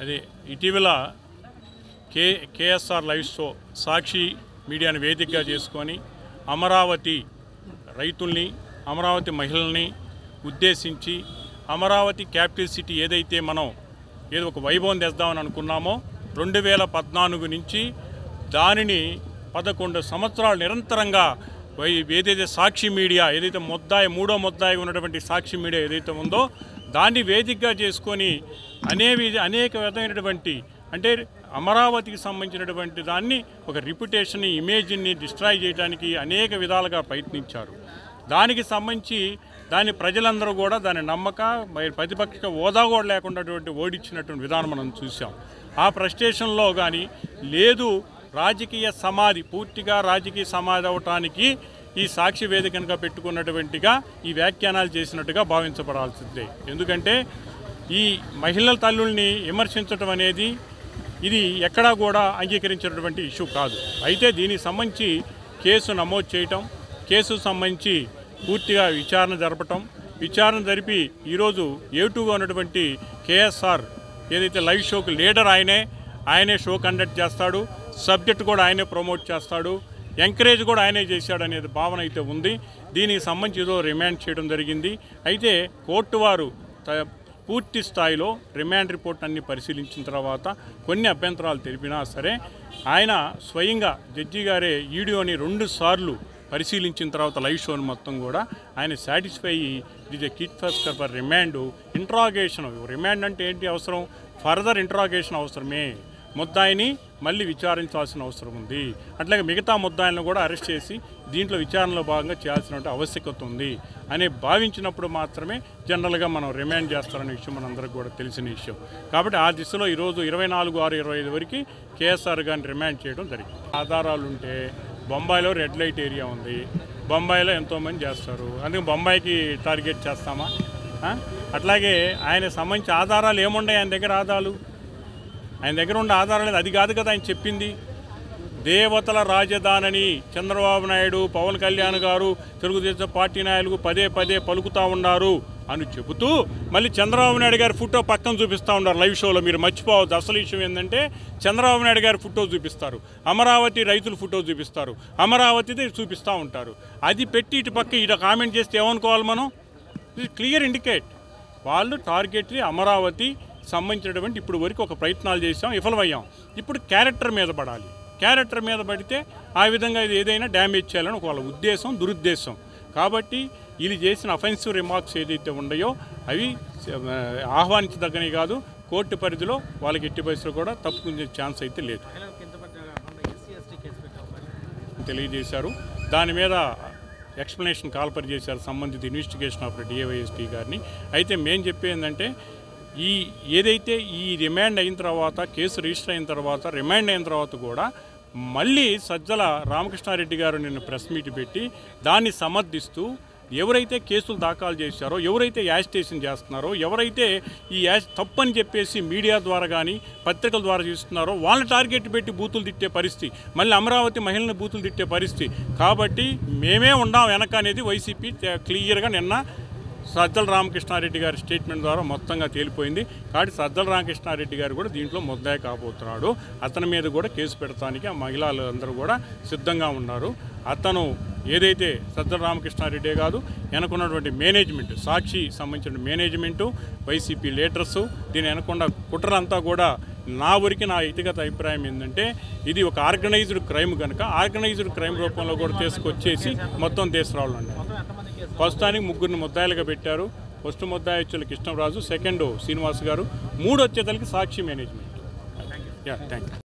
అదే ఇటీవల KSR live show సాక్షి మీడియాను వేదికగా చేసుకొని అమరావతి రైతుల్ని అమరావతి మహిళల్ని ఉద్దేశించి అమరావతి క్యాపిటల్ సిటీ ఏదైతే మనం ఏదో ఒక వైభవం తెద్దామని అనుకున్నామో 2014 నుంచి దానిని 11 సంవత్సరాలు నిరంతరంగా ఏదైతే సాక్షి మీడియా ఏదైతే మూడో ముద్దాయి ఉన్నటువంటి సాక్షి మీడియా ఏదైతే ఉందో దాన్ని వేదికగా చేసుకొని అనేక విధమైనటువంటి అంటే అమరావతికి సంబంధించినటువంటి దాన్ని ఒక రిప్యుటేషన్ ఇమేజ్ని డిస్ట్రాయ్ చేయడానికి అనేక విధాలుగా ప్రయత్నించారు. దానికి సంబంధించి దాని ప్రజలందరూ కూడా దాని నమ్మక ప్రతిపక్ష హోదా కూడా లేకుండా ఓడించినటువంటి విధానం మనం చూసాం. ఆ ఫ్రస్ట్రేషన్లో కానీ లేదు రాజకీయ సమాధి పూర్తిగా రాజకీయ సమాధి అవటానికి ఈ సాక్షి వేదికగా పెట్టుకున్నటువంటిగా ఈ వ్యాఖ్యానాలు చేసినట్టుగా భావించబడాల్సిందే. ఎందుకంటే ఈ మహిళల తల్లుల్ని విమర్శించడం అనేది ఇది ఎక్కడా కూడా అంగీకరించినటువంటి ఇష్యూ కాదు. అయితే దీనికి సంబంధించి కేసు నమోదు చేయటం, కేసు సంబంధించి పూర్తిగా విచారణ జరిపి ఈరోజు ఏటుగా ఉన్నటువంటి కేఎస్ఆర్ ఏదైతే లైవ్ షోకి లీడర్ ఆయనే షో కండక్ట్ చేస్తాడు, సబ్జెక్ట్ కూడా ఆయనే ప్రమోట్ చేస్తాడు, ఎంకరేజ్ కూడా ఆయనే చేశాడు అనేది భావన అయితే ఉంది. దీనికి సంబంధించి ఏదో రిమాండ్ చేయడం జరిగింది. అయితే కోర్టు వారు పూర్తి స్థాయిలో రిమాండ్ రిపోర్ట్ అన్ని పరిశీలించిన తర్వాత కొన్ని అభ్యంతరాలు తెలిపినా సరే ఆయన స్వయంగా జడ్జి గారే వీడియోని 2 సార్లు పరిశీలించిన తర్వాత లైవ్ షోని మొత్తం కూడా ఆయన సాటిస్ఫై ఇది kit for remand interrogation. Remand అంటే ఏంటి అవసరం? ఫర్దర్ ఇంట్రాగేషన్ అవసరమే, ముద్దాయిని మళ్ళీ విచారించాల్సిన అవసరం ఉంది. అట్లాగే మిగతా ముద్దాయిలను కూడా అరెస్ట్ చేసి దీంట్లో విచారణలో భాగంగా చేయాల్సిన ఆవశ్యకత ఉంది అని భావించినప్పుడు మాత్రమే జనరల్గా మనం రిమాండ్ చేస్తారనే విషయం మనందరికీ కూడా తెలిసిన విషయం. కాబట్టి ఆ దిశలో ఈరోజు 24/6/25 వరకు కేఎస్ఆర్ గారిని రిమాండ్ చేయడం జరిగింది. ఆధారాలు ఉంటే బొంబాయిలో రెడ్ లైట్ ఏరియా ఉంది, బొంబాయిలో ఎంతోమంది చేస్తారు, అందుకే బొంబాయికి టార్గెట్ చేస్తామా? అట్లాగే ఆయన సంబంధించి ఆధారాలు ఏముంటాయి ఆయన దగ్గర? ఆయన దగ్గర ఉన్న ఆధారం లేదు. అది కాదు కదా ఆయన చెప్పింది. దేవతల రాజధానిని చంద్రబాబు నాయుడు, పవన్ కళ్యాణ్ గారు, తెలుగుదేశం పార్టీ నాయకులు పదే పలుకుతూ ఉన్నారు అని చెబుతూ మళ్ళీ చంద్రబాబు నాయుడు గారి ఫోటో పక్కన చూపిస్తూ ఉన్నారు లైవ్ షోలో. మీరు మర్చిపోవద్దు. అసలు విషయం ఏంటంటే చంద్రబాబు నాయుడు గారి ఫోటో చూపిస్తారు, అమరావతి రైతుల ఫోటో చూపిస్తారు, అమరావతిది చూపిస్తూ ఉంటారు. అది పెట్టి ఇటు పక్క ఇటు కామెంట్ చేస్తే ఏమనుకోవాలి మనం? ఇది క్లియర్ ఇండికేట్ వాళ్ళు టార్గెట్ అమరావతి సంబంధించినటువంటి ఇప్పుడు వరకు ఒక ప్రయత్నాలు చేసాం, విఫలమయ్యాం. ఇప్పుడు క్యారెక్టర్ మీద పడాలి. క్యారెక్టర్ మీద పడితే ఆ విధంగా ఇది ఏదైనా డ్యామేజ్ చేయాలని వాళ్ళ ఉద్దేశం, దురుద్దేశం. కాబట్టి వీళ్ళు చేసిన అఫెన్సివ్ రిమార్క్స్ ఏదైతే ఉన్నాయో అవి ఆహ్వానించదగ్గని కాదు. కోర్టు పరిధిలో వాళ్ళకి ఎట్టి పరిస్థితులు కూడా తప్పుకునే ఛాన్స్ అయితే లేదు తెలియజేశారు. దాని మీద ఎక్స్ప్లెనేషన్ కాల్పరి చేశారు సంబంధిత ఇన్వెస్టిగేషన్ ఆఫ్ డివైఎస్పీ గారిని. అయితే మేము చెప్పేందంటే ఏదైతే ఈ రిమాండ్ అయిన తర్వాత, కేసు రిజిస్టర్ అయిన తర్వాత, రిమాండ్ అయిన తర్వాత కూడా మళ్ళీ సజ్జల రామకృష్ణారెడ్డి గారు నిన్న ప్రెస్ మీట్ పెట్టి దాన్ని సమర్థిస్తూ ఎవరైతే కేసులు దాఖలు చేశారో, ఎవరైతే యాజిటేషన్ చేస్తున్నారో, ఎవరైతే ఈ తప్పని చెప్పేసి మీడియా ద్వారా కానీ పత్రికల ద్వారా చేస్తున్నారో వాళ్ళని టార్గెట్ పెట్టి బూతులు తిట్టే పరిస్థితి, మళ్ళీ అమరావతి మహిళలను బూతులు తిట్టే పరిస్థితి. కాబట్టి మేమే ఉండాం వెనక అనేది వైసీపీ క్లియర్గా నిన్న సజ్జల రామకృష్ణారెడ్డి గారి స్టేట్మెంట్ ద్వారా మొత్తంగా తేలిపోయింది. కాబట్టి సజ్జల రామకృష్ణారెడ్డి గారు కూడా దీంట్లో ముద్దాయి కాబోతున్నాడు. అతని మీద కూడా కేసు పెడతానికి ఆ మహిళలు అందరూ కూడా సిద్ధంగా ఉన్నారు. అతను ఏదైతే సజ్జల రామకృష్ణారెడ్డి కాదు, వెనుకున్నటువంటి మేనేజ్మెంట్, సాక్షి సంబంధించిన మేనేజ్మెంటు, వైసీపీ లీడర్సు, దీని వెనకుండా కుట్రంతా కూడా నా వ్యక్తిగత అభిప్రాయం ఏంటంటే ఇది ఒక ఆర్గనైజ్డ్ క్రైమ్ కనుక ఆర్గనైజ్డ్ క్రైమ్ రూపంలో కూడా తీసుకొచ్చేసి మొత్తం తీసుకురావాలండి. ప్రస్తుతానికి 3 ముద్దాయిలుగా పెట్టారు. ఫస్ట్ ముద్దాయి వచ్చేది కృష్ణరాజు, సెకండ్ శ్రీనివాస్ గారు, 3 వచ్చేతలకి సాక్షి మేనేజ్మెంట్. Thank you.